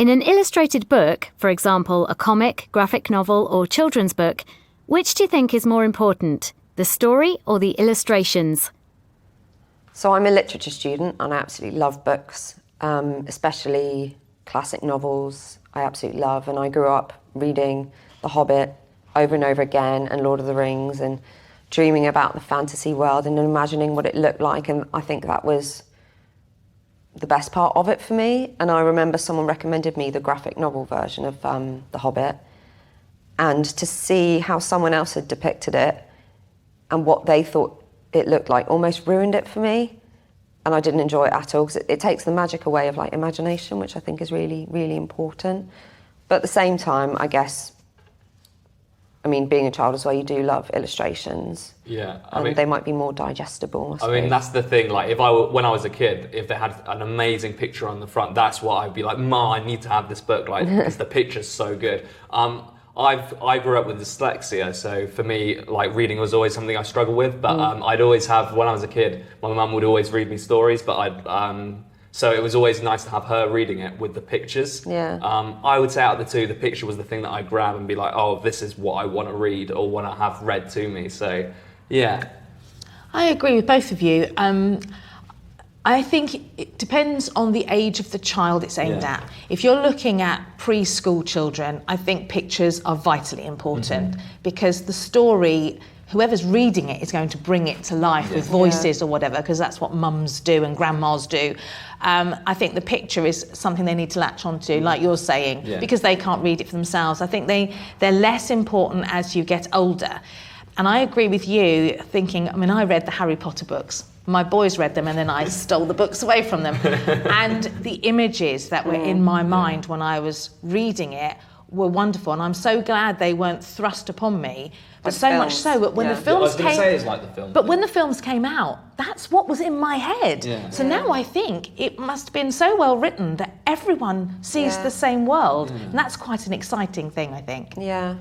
In an illustrated book, for example, a comic, graphic novel, or children's book, which do you think is more important, the story or the illustrations? So I'm a literature student and I absolutely love books, especially classic novels I absolutely love. And I grew up reading The Hobbit over and over again and Lord of the Rings and dreaming about the fantasy world and imagining what it looked like. And I think that was the best part of it for me. And I remember someone recommended me the graphic novel version of The Hobbit, and to see how someone else had depicted it and what they thought it looked like almost ruined it for me. And I didn't enjoy it at all, because it takes the magic away of like imagination, which I think is really, really important. But at the same time, I guess, I mean, being a child as well, you do love illustrations. Yeah, they might be more digestible. I mean, that's the thing. Like, when I was a kid, if they had an amazing picture on the front, that's what I'd be like, Ma, I need to have this book, like, because the picture's so good. I grew up with dyslexia, so for me, like, reading was always something I struggled with. But I'd always have, when I was a kid, my mum would always read me stories, but so it was always nice to have her reading it with the pictures. Yeah. I would say out of the two, the picture was the thing that I'd grab and be like, oh, this is what I want to read or want to have read to me. So, yeah. I agree with both of you. I think it depends on the age of the child it's aimed at. If you're looking at preschool children, I think pictures are vitally important, because the story, whoever's reading it is going to bring it to life with voices or whatever, because that's what mums do and grandmas do. I think the picture is something they need to latch onto, like you're saying, because they can't read it for themselves. I think they're less important as you get older. And I agree with you, thinking, I mean, I read the Harry Potter books. My boys read them and then I stole the books away from them. And the images that were in my mind when I was reading it were wonderful, and I'm so glad they weren't thrust upon me. But so much so that when the films came, it's like the film. But when the films came out, that's what was in my head. So now I think it must have been so well written that everyone sees the same world, and that's quite an exciting thing, I think. Yeah,